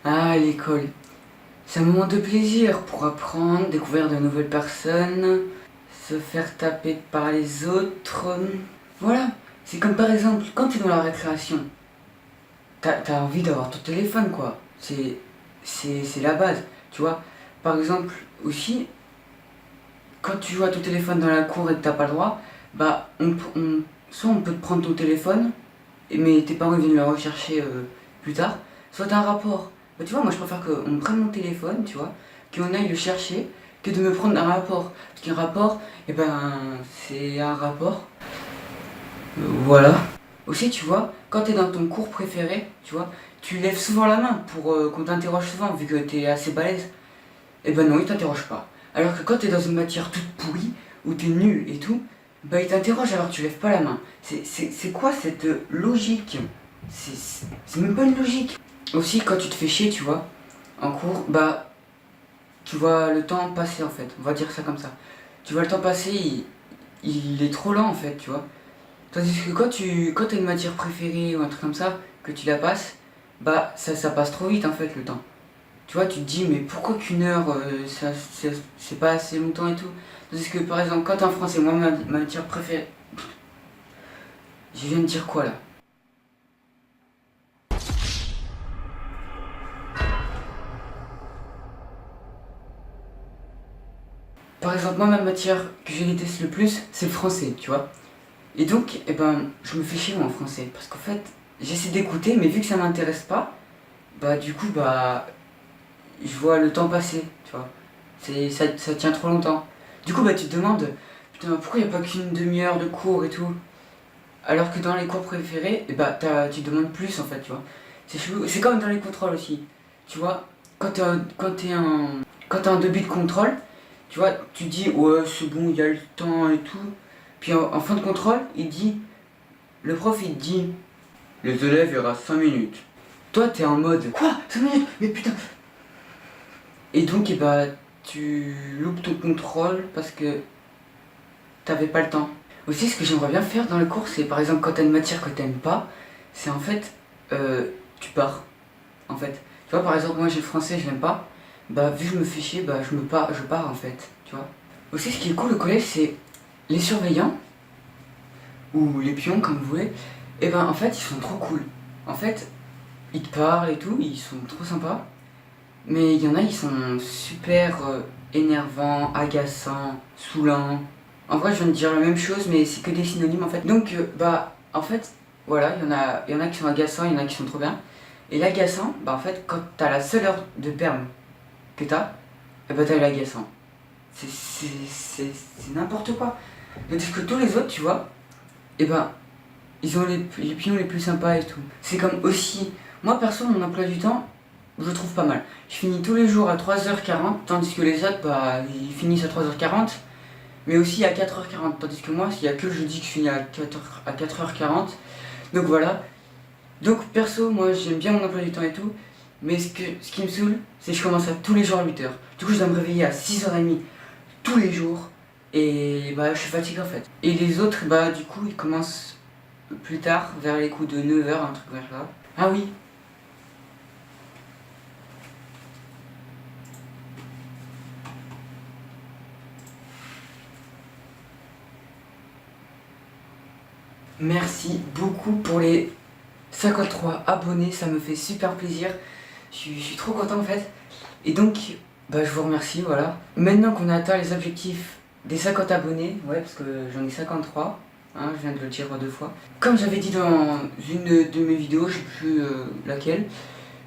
Ah, l'école. C'est un moment de plaisir pour apprendre, découvrir de nouvelles personnes, se faire taper par les autres. Voilà. C'est comme par exemple, quand tu es dans la récréation, t'as envie d'avoir ton téléphone, quoi. C'est la base, tu vois. Par exemple, aussi, quand tu joues à ton téléphone dans la cour et que t'as pas le droit, bah, soit on peut te prendre ton téléphone, mais tes parents viennent le rechercher plus tard, soit t'as un rapport. Bah, tu vois, moi je préfère qu'on me prenne mon téléphone, tu vois, qu'on aille le chercher, que de me prendre un rapport. Parce qu'un rapport, eh ben, c'est un rapport. Voilà. Aussi, tu vois, quand t'es dans ton cours préféré, tu vois, tu lèves souvent la main pour qu'on t'interroge souvent, vu que t'es assez balèze. Eh ben non, il t'interroge pas. Alors que quand t'es dans une matière toute pourrie, où t'es nul et tout, bah il t'interroge alors que tu lèves pas la main. C'est quoi cette logique? C'est même pas une logique. Aussi, quand tu te fais chier, tu vois, en cours, bah tu vois le temps passer en fait. On va dire ça comme ça. Tu vois le temps passer, il est trop lent en fait, tu vois. Tandis que quand t'as une matière préférée ou un truc comme ça, que tu la passes, bah ça passe trop vite en fait le temps. Tu vois, tu te dis, mais pourquoi qu'une heure, c'est pas assez longtemps et tout. Parce que par exemple, quand t'es en français, moi, ma matière préférée. Je viens de dire quoi là? Par exemple, moi, ma matière que je déteste le plus, c'est le français, tu vois. Et donc, eh ben, je me fais chier moi en français. Parce qu'en fait, j'essaie d'écouter, mais vu que ça m'intéresse pas, bah du coup, bah, je vois le temps passer, tu vois. Ça tient trop longtemps. Du coup, bah, tu te demandes, putain, pourquoi il n'y a pas qu'une demi-heure de cours et tout? Alors que dans les cours préférés, eh bah, tu demandes plus en fait, tu vois. C'est chelou. C'est comme dans les contrôles aussi. Tu vois, quand t'es en début de contrôle, tu vois, tu dis ouais c'est bon, il y a le temps et tout. Puis en fin de contrôle, le prof il te dit les élèves il y aura 5 minutes. Toi t'es en mode quoi 5 minutes? Mais putain. Et donc eh bah tu loupes ton contrôle parce que t'avais pas le temps. Aussi, ce que j'aimerais bien faire dans le cours, c'est par exemple quand t'as une matière que t'aimes pas, c'est en fait, tu pars. En fait, tu vois, par exemple, moi j'ai le français, je l'aime pas, bah vu que je me fais chier, bah je pars en fait, tu vois. Aussi, ce qui est cool au collège, c'est les surveillants, ou les pions, comme vous voulez, et ben en fait, ils sont trop cool. En fait, ils te parlent et tout, ils sont trop sympas, mais il y en a, ils sont super énervants, agaçants, saoulants. En vrai, je viens de dire la même chose, mais c'est que des synonymes en fait. Donc, bah, en fait, voilà, il y en a qui sont agaçants, il y en a qui sont trop bien. Et l'agaçant, bah, en fait, quand t'as la seule heure de perme que t'as, et bah, t'as l'agaçant. C'est n'importe quoi. Tandis que tous les autres, tu vois, et ben, ils ont les pions les plus sympas et tout. C'est comme aussi, moi perso, mon emploi du temps, je le trouve pas mal. Je finis tous les jours à 3h40, tandis que les autres, bah, ils finissent à 3h40 mais aussi à 4h40, tandis que moi, il n'y a que le jeudi que je finis à 4h40. Donc voilà. Donc perso, moi j'aime bien mon emploi du temps et tout, mais ce qui me saoule, c'est que je commence à tous les jours à 8h. Du coup, je dois me réveiller à 6h30 tous les jours, et bah je suis fatigué en fait. Et les autres, bah du coup, ils commencent plus tard, vers les coups de 9h, un truc vers là. Ah oui, merci beaucoup pour les 53 abonnés, ça me fait super plaisir. Je suis trop content en fait. Et donc, bah, je vous remercie, voilà. Maintenant qu'on a atteint les objectifs des 50 abonnés, ouais, parce que j'en ai 53, hein, je viens de le dire 2 fois. Comme j'avais dit dans une de mes vidéos, je sais plus laquelle,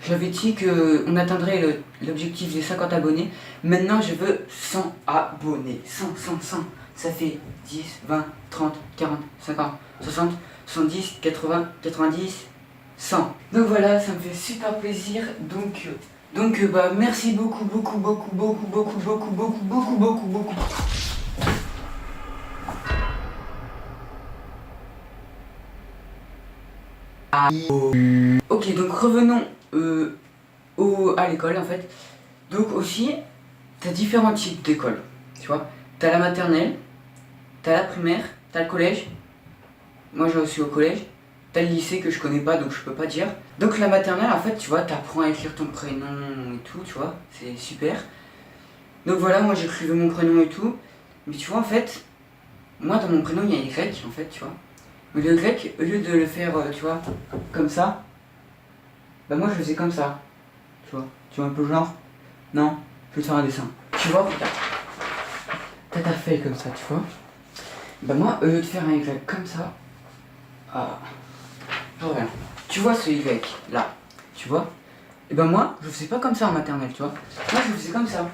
j'avais dit qu'on atteindrait l'objectif des 50 abonnés. Maintenant, je veux 100 abonnés. 100. Ça fait 10, 20, 30, 40, 50, 60, 70, 80, 90, 100. Donc voilà, ça me fait super plaisir. Donc bah merci beaucoup. Ok, donc revenons à l'école en fait. Donc aussi, t'as différents types d'écoles, tu vois. T'as la maternelle, t'as la primaire, t'as le collège. Moi je suis au collège. T'as le lycée que je connais pas, donc je peux pas dire. Donc la maternelle, en fait, tu vois, t'apprends à écrire ton prénom et tout, tu vois, c'est super. Donc voilà, moi j'écrivais mon prénom et tout. Mais tu vois, en fait, moi dans mon prénom, il y a Y, en fait, tu vois. Mais le Y, au lieu de le faire, tu vois, comme ça, bah moi je faisais comme ça. Tu vois un peu le genre. Non, je vais te faire un dessin. Tu vois, regarde. T'as ta feuille comme ça, tu vois. Bah moi, au lieu de faire un Y comme ça, ah, regarde. Tu vois ce Y là, tu vois. Et ben moi, je faisais pas comme ça en maternelle, tu vois. Moi, je faisais comme ça.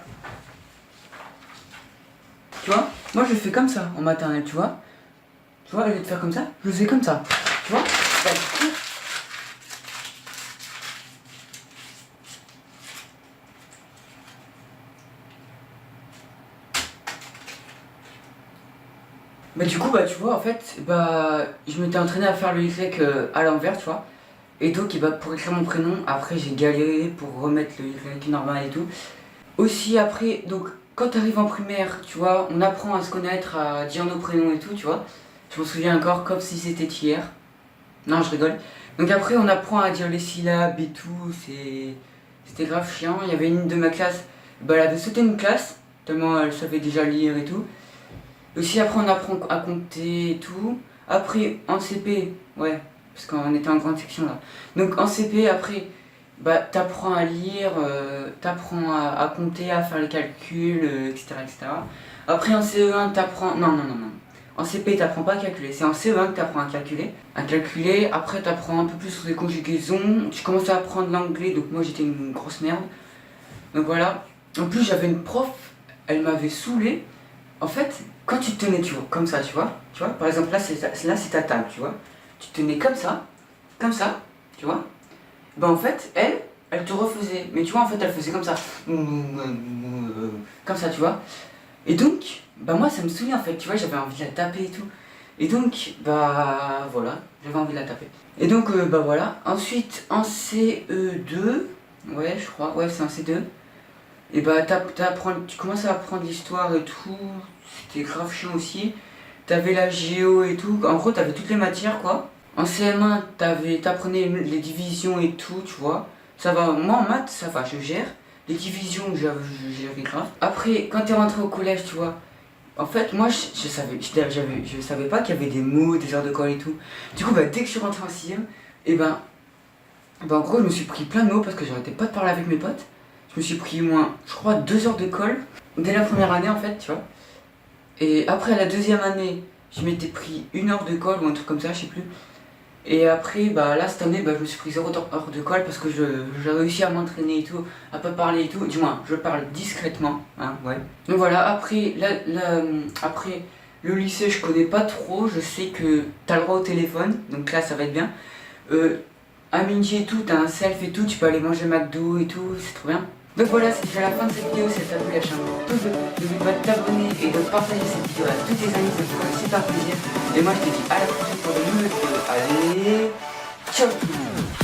Tu vois. Moi, je fais comme ça en maternelle, tu vois. Tu vois, au lieu de faire comme ça, je faisais comme ça. Tu vois. Bah, du coup, bah tu vois, en fait, bah je m'étais entraîné à faire le Y à l'envers, tu vois. Et donc, et bah, pour écrire mon prénom, après j'ai galéré pour remettre le Y normal et tout. Aussi après, donc quand t'arrives en primaire, tu vois, on apprend à se connaître, à dire nos prénoms et tout, tu vois. Je m'en souviens encore comme si c'était hier. Non, je rigole. Donc après, on apprend à dire les syllabes et tout, c'était grave chiant. Il y avait une de ma classe, bah, elle avait sauté une classe, tellement elle savait déjà lire et tout. Aussi après, on apprend à compter et tout. Après, en CP, ouais, parce qu'on était en grande section là. Donc en CP, après, bah, t'apprends à lire, t'apprends à compter, à faire les calculs, etc., etc. Après en CE1, t'apprends... Non, non, non, non. En CP, t'apprends pas à calculer. C'est en CE1 que t'apprends à calculer. Après t'apprends un peu plus sur les conjugaisons. Tu commences à apprendre l'anglais, donc moi j'étais une grosse merde. Donc voilà. En plus, j'avais une prof, elle m'avait saoulé. En fait, quand tu te tenais, tu vois, comme ça, tu vois, par exemple, là, c'est ta table, tu vois. Tu te tenais comme ça, tu vois. Ben en fait, elle te refaisait. Mais tu vois, en fait, elle faisait comme ça. Comme ça, tu vois. Et donc, bah moi, ça me saoulait, en fait, tu vois, j'avais envie de la taper et tout. Et donc, bah voilà, j'avais envie de la taper. Et donc, bah voilà. Ensuite, en CE2, ouais, je crois, ouais, c'est en C2. Et bah tu commences à apprendre l'histoire et tout, c'était grave chiant aussi. T'avais la géo et tout, en gros t'avais toutes les matières quoi. En CM1 t'apprenais les divisions et tout, tu vois. Ça va, moi en maths ça va, je gère. Les divisions je gérais grave. Après quand t'es rentré au collège tu vois, en fait moi je savais pas qu'il y avait des mots, des heures de colle et tout. Du coup bah dès que je suis rentré en 6ème, et en gros je me suis pris plein de mots parce que j'arrêtais pas de parler avec mes potes. Je me suis pris au moins, je crois, 2 heures de colle dès la première année en fait, tu vois. Et après la deuxième année, je m'étais pris 1 heure de colle ou un truc comme ça, je sais plus. Et après, bah là cette année, bah, je me suis pris 0 heure de colle parce que j'ai réussi à m'entraîner et tout, à pas parler et tout. Du moins, je parle discrètement, hein, ouais. Donc voilà, après le lycée, je connais pas trop. Je sais que t'as le droit au téléphone, donc là ça va être bien. À midi et tout, t'as un self et tout, tu peux aller manger McDo et tout, c'est trop bien. Donc voilà, c'est déjà la fin de cette vidéo, si ça t'a plu, lâche un pouce bleu, n'oublie pas de t'abonner et de partager cette vidéo à tous tes amis, ça me ferait super plaisir. Et moi je te dis à la prochaine pour de nouvelles vidéos. Allez, ciao tout le monde.